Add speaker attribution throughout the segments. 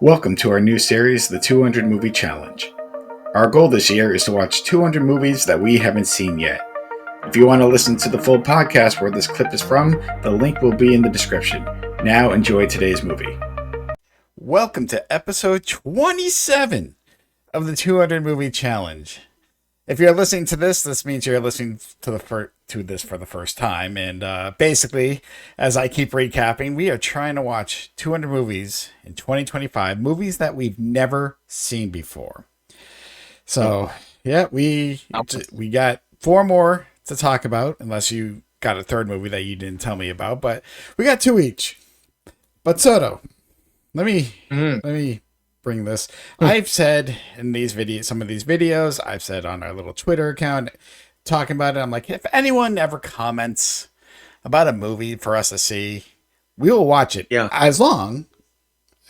Speaker 1: Welcome to our new series, the 200 Movie Challenge. Our goal this year is to watch 200 movies that we haven't seen yet. If you want to listen to the full podcast where this clip is from, the link will be in the description. Now enjoy today's movie. Welcome to episode 27 of the 200 Movie Challenge. If you're listening to this means you're listening to this for the first time. And basically, as I keep recapping, we are trying to watch 200 movies in 2025, movies that we've never seen before. So, yeah, we got 4 more to talk about, unless you got a third movie that you didn't tell me about. But we got 2 each. But Soto, let me bring this. I've said in these videos, some of these videos, I've said on our little Twitter account, talking about it, I'm like, if anyone ever comments about a movie for us to see, we will watch it.
Speaker 2: Yeah.
Speaker 1: As long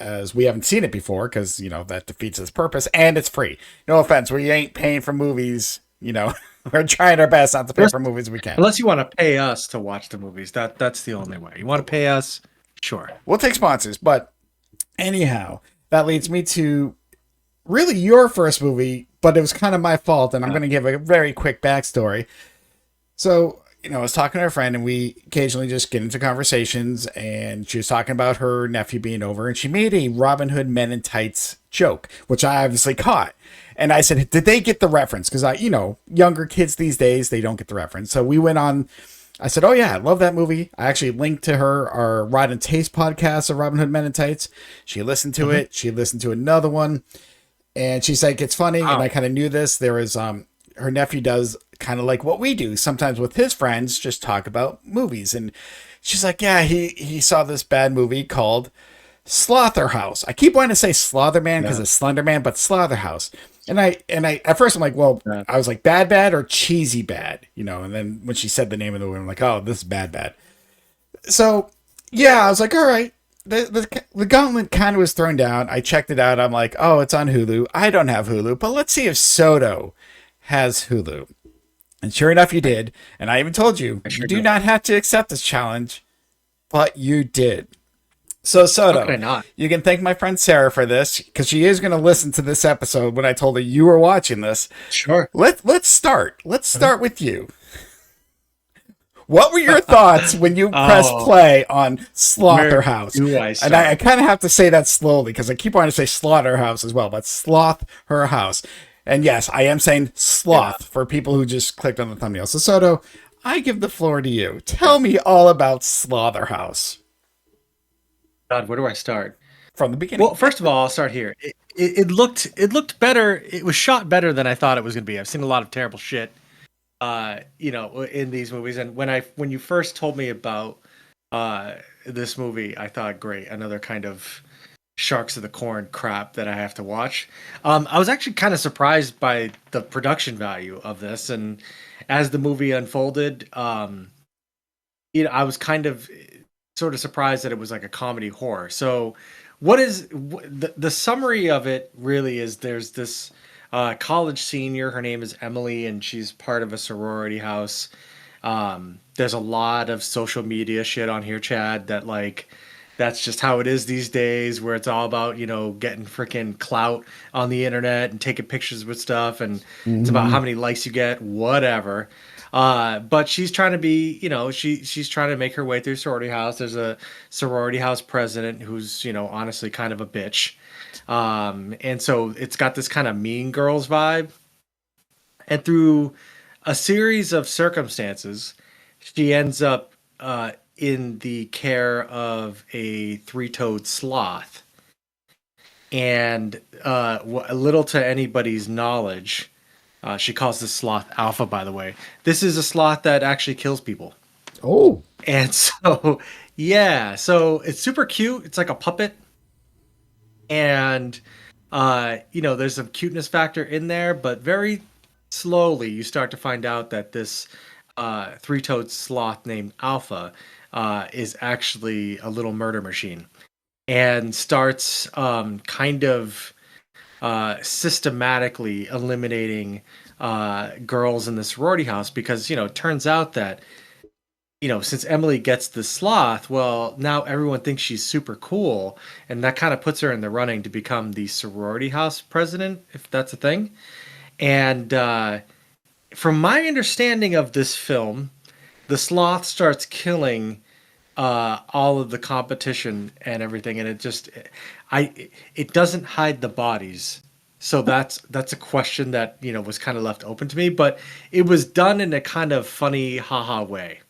Speaker 1: as we haven't seen it before, because, that defeats its purpose, and it's free. No offense, we ain't paying for movies, We're trying our best not to pay for movies we can.
Speaker 2: Unless you want to pay us to watch the movies. That's the only way. You want to pay us? Sure.
Speaker 1: We'll take sponsors, but anyhow, that leads me to really your first movie, but it was kind of my fault, and I'm going to give a very quick backstory. So, I was talking to a friend, and we occasionally just get into conversations, and she was talking about her nephew being over, and she made a Robin Hood Men in Tights joke, which I obviously caught. And I said, did they get the reference? Because younger kids these days, they don't get the reference. So we went on. I said, oh yeah, I love that movie. I actually linked to her our Rod and Taste podcast of Robin Hood Men in Tights. She listened to it. She listened to another one. And she's like, it's funny. And I kind of knew this. There was, her nephew does kind of like what we do sometimes with his friends, just talk about movies. And she's like, yeah, he saw this bad movie called Slotherhouse. I keep wanting to say Slotherman because it's Slender Man, but Slotherhouse. And I at first I'm like, well, I was like bad or cheesy bad, and then when she said the name of the movie, I'm like, oh, this is bad. So yeah, I was like, all right. The gauntlet kind of was thrown down. I checked it out. I'm like, oh, it's on Hulu. I don't have Hulu, but let's see if Soto has Hulu. And sure enough, you did. And I even told you, you do not have to accept this challenge, but you did. So Soto, you can thank my friend Sarah for this, because she is going to listen to this episode when I told her you were watching this.
Speaker 2: Sure.
Speaker 1: Let's start. Let's start with you. What were your thoughts when you pressed play on Slotherhouse? And I kind of have to say that slowly, because I keep wanting to say Slaughterhouse as well, but Slotherhouse. And yes, I am saying sloth for people who just clicked on the thumbnail. So Soto, I give the floor to you. Tell me all about Slotherhouse.
Speaker 2: God, where do I start?
Speaker 1: From the beginning.
Speaker 2: Well, first of all, I'll start here. It looked better. It was shot better than I thought it was going to be. I've seen a lot of terrible shit, in these movies. And when you first told me about this movie, I thought, great, another kind of Sharks of the Corn crap that I have to watch. I was actually kind of surprised by the production value of this, and as the movie unfolded, I was kind of sort of surprised that it was like a comedy horror. So what is the summary of it really is, there's this college senior, her name is Emily, and she's part of a sorority house. There's a lot of social media shit on here, Chad, that that's just how it is these days, where it's all about, getting freaking clout on the internet and taking pictures with stuff, and it's about how many likes you get, whatever. But she's trying to be, she's trying to make her way through sorority house. There's a sorority house president who's, honestly kind of a bitch. And so it's got this kind of Mean Girls vibe. And through a series of circumstances, she ends up in the care of a 3-toed sloth. And little to anybody's knowledge, she calls this sloth Alpha, by the way. This is a sloth that actually kills people.
Speaker 1: Oh.
Speaker 2: And so, yeah. So it's super cute. It's like a puppet. And, there's some cuteness factor in there. But very slowly, you start to find out that this 3-toed sloth named Alpha is actually a little murder machine. And starts kind of systematically eliminating girls in the sorority house, because it turns out that since Emily gets the sloth, well, now everyone thinks she's super cool, and that kind of puts her in the running to become the sorority house president, if that's a thing. And from my understanding of this film, the sloth starts killing all of the competition and everything, and it doesn't hide the bodies. So that's a question that was kind of left open to me, but it was done in a kind of funny, haha way.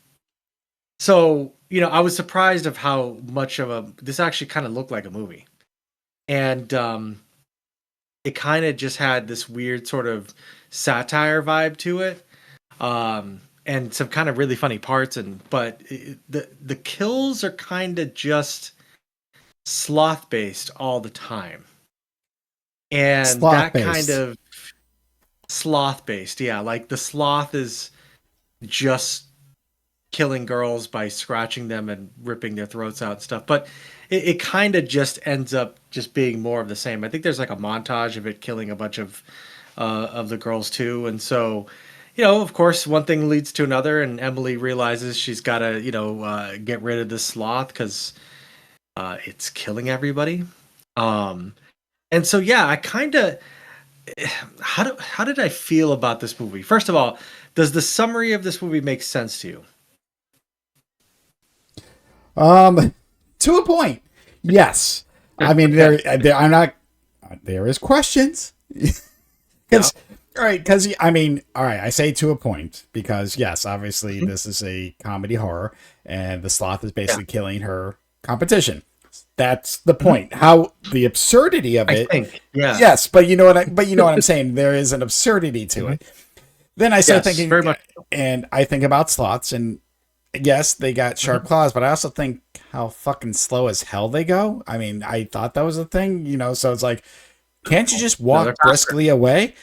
Speaker 2: So I was surprised of how much of a this actually kind of looked like a movie, and it kind of just had this weird sort of satire vibe to it, and some kind of really funny parts. The kills are kind of just sloth based all the time, and
Speaker 1: Sloth
Speaker 2: that kind
Speaker 1: based.
Speaker 2: of sloth based, yeah, like the sloth is just killing girls by scratching them and ripping their throats out and stuff. But it kind of just ends up just being more of the same. I think there's like a montage of it killing a bunch of the girls too, and so of course, one thing leads to another, and Emily realizes she's got to get rid of this sloth because it's killing everybody. Um, and so yeah, I kind of how did I feel about this movie? First of all, does the summary of this movie make sense to you?
Speaker 1: Um, to a point, yes. I mean,
Speaker 2: Okay.
Speaker 1: I'm not. There is questions.
Speaker 2: Yeah.
Speaker 1: Because all right, because I mean, all right, I say to a point because yes, obviously
Speaker 2: Mhm.
Speaker 1: this is a comedy horror, and the sloth is
Speaker 2: Yeah.
Speaker 1: basically killing her competition. That's the
Speaker 2: Mhm.
Speaker 1: point. How the absurdity of
Speaker 2: I
Speaker 1: it,
Speaker 2: think. Yeah.
Speaker 1: yes, but you know what I'm saying. There is an absurdity to
Speaker 2: Mhm.
Speaker 1: it. Then I start
Speaker 2: Yes,
Speaker 1: thinking,
Speaker 2: very much.
Speaker 1: and I think about sloths, and yes, they got sharp
Speaker 2: Mhm.
Speaker 1: claws, but I also think how fucking slow as hell they go. I mean, I thought that was a thing. So it's like, can't you just
Speaker 2: No, they're
Speaker 1: walk
Speaker 2: faster.
Speaker 1: briskly away?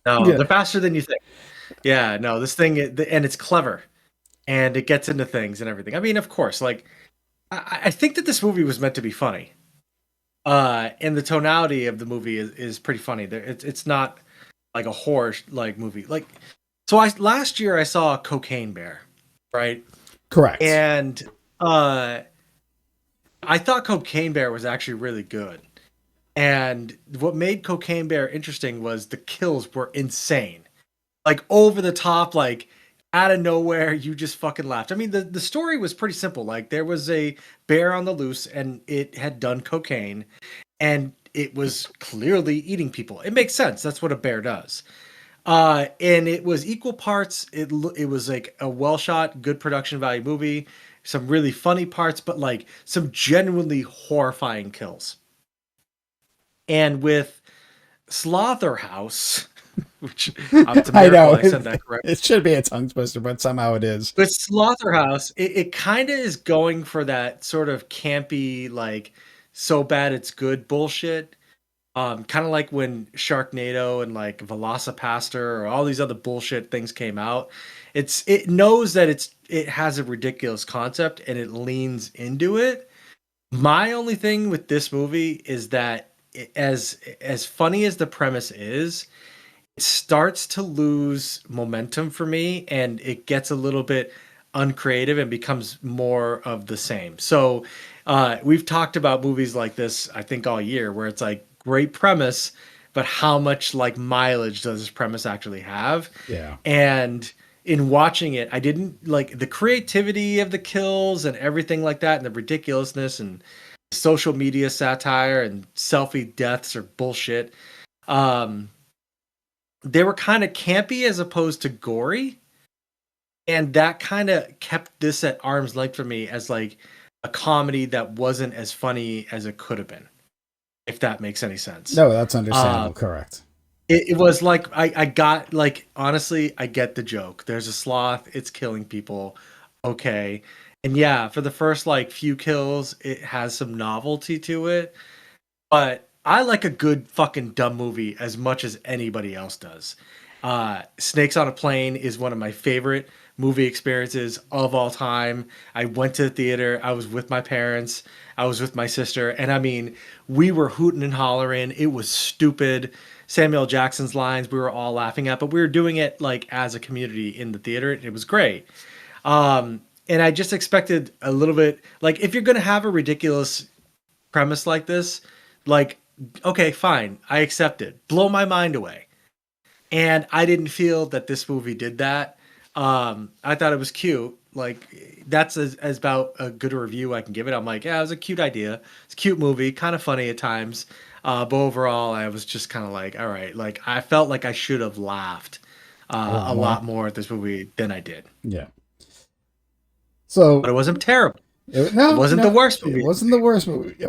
Speaker 2: No,
Speaker 1: Yeah.
Speaker 2: they're faster than you think. Yeah, no, this thing, and it's clever, and it gets into things and everything. I mean, of course, like I think that this movie was meant to be funny. And the tonality of the movie is pretty funny. It's not like a horror like movie. Like, so I last year I saw Cocaine Bear, right?
Speaker 1: Correct.
Speaker 2: And uh, I thought Cocaine Bear was actually really good. And what made Cocaine Bear interesting was the kills were insane, like over the top, like out of nowhere. You just fucking laughed. I mean, the story was pretty simple. Like there was a bear on the loose, and it had done cocaine, and it was clearly eating people. It makes sense. That's what a bear does. And it was equal parts. It was like a well shot, good production value movie. Some really funny parts, but like some genuinely horrifying kills. And with Slotherhouse, which it's a
Speaker 1: I
Speaker 2: miracle
Speaker 1: know
Speaker 2: I said that correct.
Speaker 1: it should be a tongue twister, but somehow it is.
Speaker 2: With Slotherhouse, it kind of is going for that sort of campy, like so bad it's good bullshit. Kind of like when Sharknado and like Velocipaster or all these other bullshit things came out. It knows that it has a ridiculous concept and it leans into it. My only thing with this movie is that as funny as the premise is, it starts to lose momentum for me and it gets a little bit uncreative and becomes more of the same. So we've talked about movies like this, I think, all year, where it's like great premise, but how much like mileage does this premise actually have?
Speaker 1: Yeah.
Speaker 2: And in watching it, I didn't like the creativity of the kills and everything like that, and the ridiculousness and social media satire and selfie deaths or bullshit. Um, they were kind of campy as opposed to gory, and that kind of kept this at arm's length for me as like a comedy that wasn't as funny as it could have been, if that makes any sense.
Speaker 1: No, that's
Speaker 2: uh
Speaker 1: understandable. Correct.
Speaker 2: it was like I got like, honestly, I get the joke. There's a sloth, it's killing people, okay. And yeah, for the first like few kills it has some novelty to it, but I like a good fucking dumb movie as much as anybody else does. Snakes on a Plane is one of my favorite movie experiences of all time. I went to the theater. I was with my parents. I was with my sister. And I mean, we were hooting and hollering. It was stupid. Samuel Jackson's lines we were all laughing at, but we were doing it like as a community in the theater. It was great. And I just expected a little bit, like, if you're gonna have a ridiculous premise like this, like, okay, fine, I accept it. Blow my mind away. And I didn't feel that this movie did that. I thought it was cute. Like, that's as about a good review I can give it. I'm like, yeah, it was a cute idea. It's a cute movie, kind of funny at times. But overall, I was just kind of like, all right. Like, I felt like I should have laughed
Speaker 1: A lot
Speaker 2: a
Speaker 1: more.
Speaker 2: lot more at this movie than I did.
Speaker 1: Yeah.
Speaker 2: But
Speaker 1: So
Speaker 2: it wasn't terrible. It
Speaker 1: no,
Speaker 2: wasn't the
Speaker 1: no,
Speaker 2: worst
Speaker 1: it
Speaker 2: movie.
Speaker 1: wasn't the worst movie.
Speaker 2: It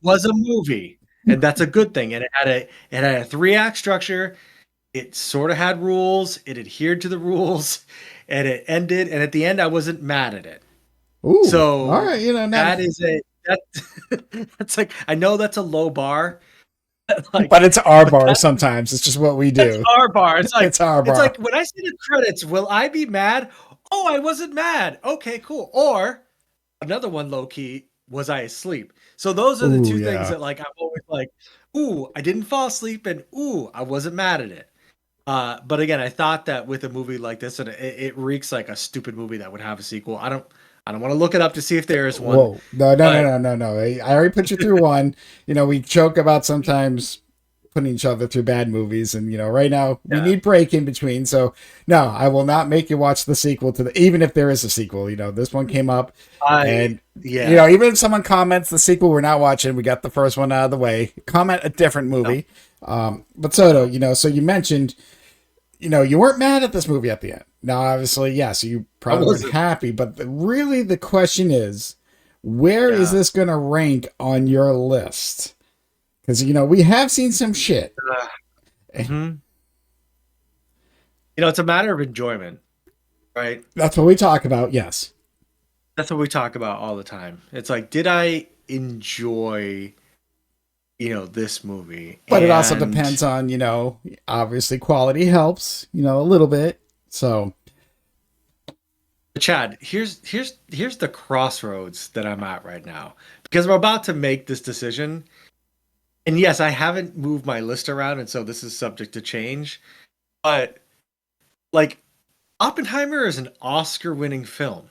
Speaker 2: was a movie, and that's a good thing. And it had a 3 act structure. It sort of had rules. It adhered to the rules, and it ended. And at the end, I wasn't mad at it.
Speaker 1: Ooh, all
Speaker 2: So
Speaker 1: right. Not,
Speaker 2: that is a that that's like, I know that's a low bar,
Speaker 1: but
Speaker 2: like,
Speaker 1: it's our
Speaker 2: but
Speaker 1: bar sometimes. It's just what we
Speaker 2: that's
Speaker 1: do.
Speaker 2: our bar. It's like
Speaker 1: It's our
Speaker 2: it's
Speaker 1: bar.
Speaker 2: like when I see the credits, will I be mad? Oh, I wasn't mad. Okay, cool. Or another one, low key, was I asleep? So those are the
Speaker 1: Ooh,
Speaker 2: two things
Speaker 1: yeah.
Speaker 2: that, like, I'm always like, ooh, I didn't fall asleep, and ooh, I wasn't mad at it. But again, I thought that with a movie like this, and it reeks like a stupid movie that would have a sequel. I don't want to look it up to see if there is one,
Speaker 1: Whoa. No, no, no,
Speaker 2: but
Speaker 1: no, no, no. I already put you through one. We joke about sometimes putting each other through bad movies, and right now we
Speaker 2: yeah,
Speaker 1: need break in between. So no, I will not make you watch the sequel to even if there is a sequel. This one came up,
Speaker 2: I
Speaker 1: and
Speaker 2: yeah,
Speaker 1: even if someone comments the sequel, we're not watching. We got the first one out of the way. Comment a different
Speaker 2: no,
Speaker 1: movie. But Soto,
Speaker 2: no,
Speaker 1: so you mentioned, you weren't mad at this movie at the end. Now, obviously, yes, you
Speaker 2: I
Speaker 1: probably weren't
Speaker 2: wasn't.
Speaker 1: happy, but really the question is, where is
Speaker 2: Yeah.
Speaker 1: this going to rank on your list? Because, we have seen some shit.
Speaker 2: Hmm. It's a matter of enjoyment, right?
Speaker 1: That's what we talk about, yes.
Speaker 2: That's what we talk about all the time. It's like, did I enjoy, this movie?
Speaker 1: But it also
Speaker 2: And
Speaker 1: depends on, obviously quality helps, a little bit. So,
Speaker 2: Chad, here's the crossroads that I'm at right now, because I'm about to make this decision. And yes, I haven't moved my list around, and so this is subject to change. But, like, Oppenheimer is an Oscar-winning film,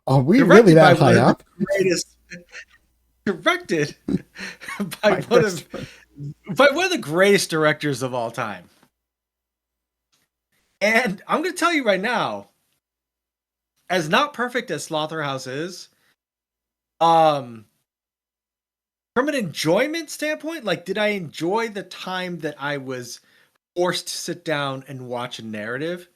Speaker 1: are we really
Speaker 2: directed by
Speaker 1: that
Speaker 2: one
Speaker 1: high
Speaker 2: of the
Speaker 1: up?
Speaker 2: greatest, directed by
Speaker 1: My first.
Speaker 2: one of the greatest directors of all time. And I'm going to tell you right now, as not perfect as Slotherhouse is, um, from an enjoyment standpoint, like, did I enjoy the time that I was forced to sit down and watch a narrative?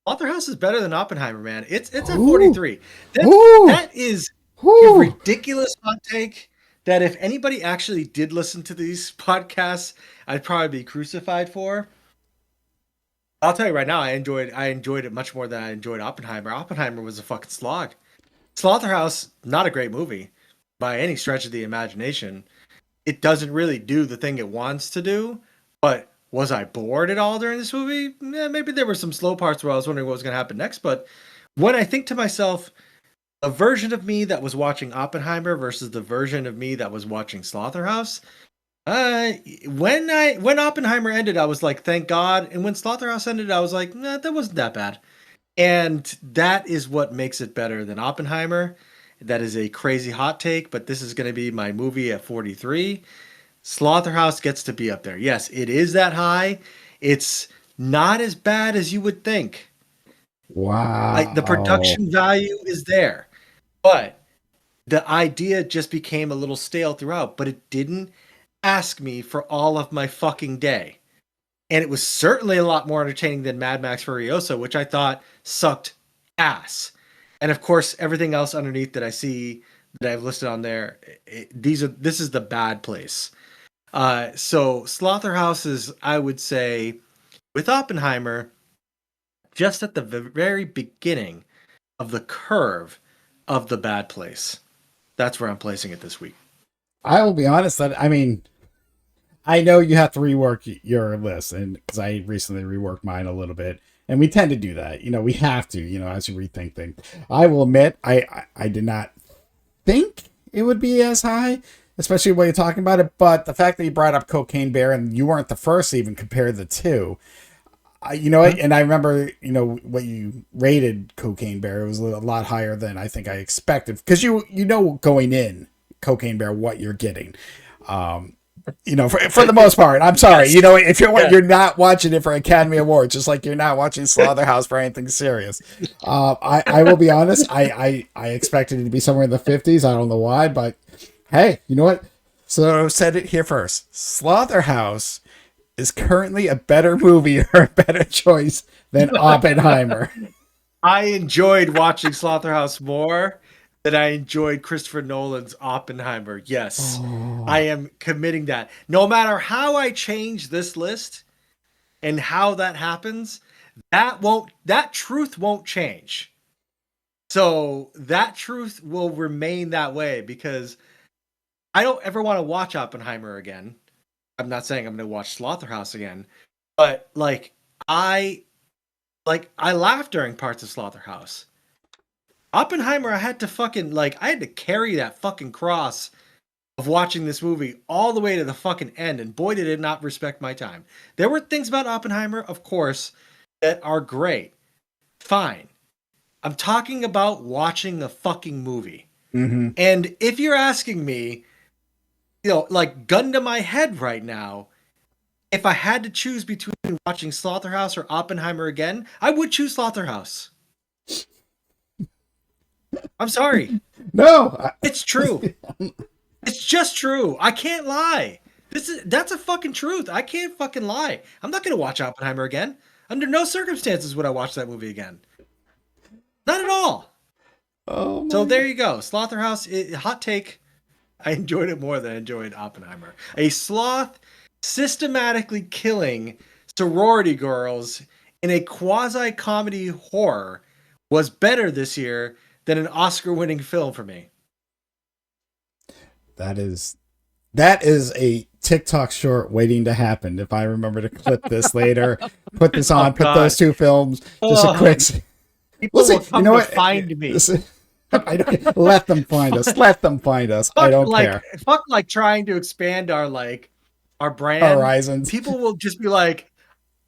Speaker 2: Slotherhouse is better than Oppenheimer, man. It's a
Speaker 1: Who?
Speaker 2: 43. That's
Speaker 1: Who?
Speaker 2: that is a
Speaker 1: Who?
Speaker 2: ridiculous hot take that if anybody actually did listen to these podcasts, I'd probably be crucified for. I'll tell you right now, I enjoyed it much more than I enjoyed Oppenheimer. Oppenheimer was a fucking slog. Slaughterhouse, not a great movie by any stretch of the imagination. It doesn't really do the thing it wants to do. But was I bored at all during this movie? Maybe there were some slow parts where I was wondering what was going to happen next. But when I think to myself, a version of me that was watching Oppenheimer versus the version of me that was watching Slaughterhouse, uh, when Oppenheimer ended, I was like, thank God. And when Slaughterhouse ended, I was like, nah, that wasn't that bad. And that is what makes it better than Oppenheimer. That is a crazy hot take, but this is going to be my movie at 43. Slaughterhouse gets to be up there. Yes, it is that high. It's not as bad as you would think. The
Speaker 1: Wow.
Speaker 2: production value is there, but the idea just became a little stale throughout. But it didn't ask me for all of my fucking day. And it was certainly a lot more entertaining than Mad Max Furiosa, which I thought sucked ass. And of course, everything else underneath that I see that I've listed on there, this is the bad place. So Slaughterhouse is, I would say, with Oppenheimer, just at the very beginning of the curve of the bad place. That's where I'm placing it this week.
Speaker 1: I will be honest that I know you have to rework your list, and because I recently reworked mine a little bit, and we tend to do that. We have to. As you rethink things. I will admit, I did not think it would be as high, especially when you're talking about it. But the fact that you brought up Cocaine Bear and you weren't the first to even compare the two, You know, and I remember, you know, what you rated Cocaine Bear. It was a lot higher than I think I expected because you know going in Cocaine Bear what you're getting. You know, for the most part. I'm sorry.
Speaker 2: Yes.
Speaker 1: You know, if
Speaker 2: Yes.
Speaker 1: you're not watching it for Academy Awards, just like you're not watching Slotherhouse for anything serious. I will be honest. I expected it to be somewhere in the 50s. I don't know why, but hey, you know what? So said it here first. Slotherhouse is currently a better movie or a better choice than Oppenheimer.
Speaker 2: I enjoyed watching Slotherhouse more than I enjoyed Christopher Nolan's Oppenheimer. Yes, I
Speaker 1: Oh,
Speaker 2: am committing that. No matter how I change this list and how that happens, that truth won't change. So that truth will remain that way because I don't ever want to watch Oppenheimer again. I'm not saying I'm going to watch Slaughterhouse again, but I I laughed during parts of Slaughterhouse. Oppenheimer, I had to fucking I had to carry that fucking cross of watching this movie all the way to the fucking end, and boy did it not respect my time. There were things about Oppenheimer, of course, that are great. Fine. I'm talking about watching a fucking movie.
Speaker 1: mm-hmm.
Speaker 2: And if you're asking me, gun to my head right now, if I had to choose between watching Slaughterhouse or Oppenheimer again, I would choose Slaughterhouse. I'm sorry.
Speaker 1: No.
Speaker 2: It's true. It's just true. I can't lie. That's a fucking truth. I can't fucking lie. I'm not gonna watch Oppenheimer again. Under no circumstances would I watch that movie again. Not at all.
Speaker 1: Oh
Speaker 2: So
Speaker 1: my
Speaker 2: there
Speaker 1: god.
Speaker 2: you go. Slaughterhouse, hot take. I enjoyed it more than I enjoyed Oppenheimer. A sloth systematically killing sorority girls in a quasi comedy horror was better this year than an Oscar winning film for me.
Speaker 1: That is a TikTok short waiting to happen. If I remember to clip this later, put this
Speaker 2: Oh
Speaker 1: on, put those
Speaker 2: God.
Speaker 1: two films, just a
Speaker 2: Oh,
Speaker 1: quick. We'll
Speaker 2: people
Speaker 1: see.
Speaker 2: will
Speaker 1: You
Speaker 2: come
Speaker 1: know
Speaker 2: to
Speaker 1: what?
Speaker 2: find me.
Speaker 1: I don't, let them find us. Let them find us. I
Speaker 2: Fuck
Speaker 1: don't care.
Speaker 2: trying to expand our brand.
Speaker 1: Horizons.
Speaker 2: People will just be like,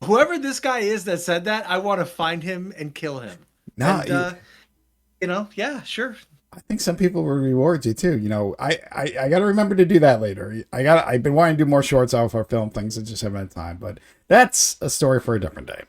Speaker 2: whoever this guy is that said that, I want to find him and kill him.
Speaker 1: No,
Speaker 2: And yeah, sure.
Speaker 1: I think some people will reward you too. You know, I got to remember to do that later. I've been wanting to do more shorts off our film things. I just haven't had time, but that's a story for a different day.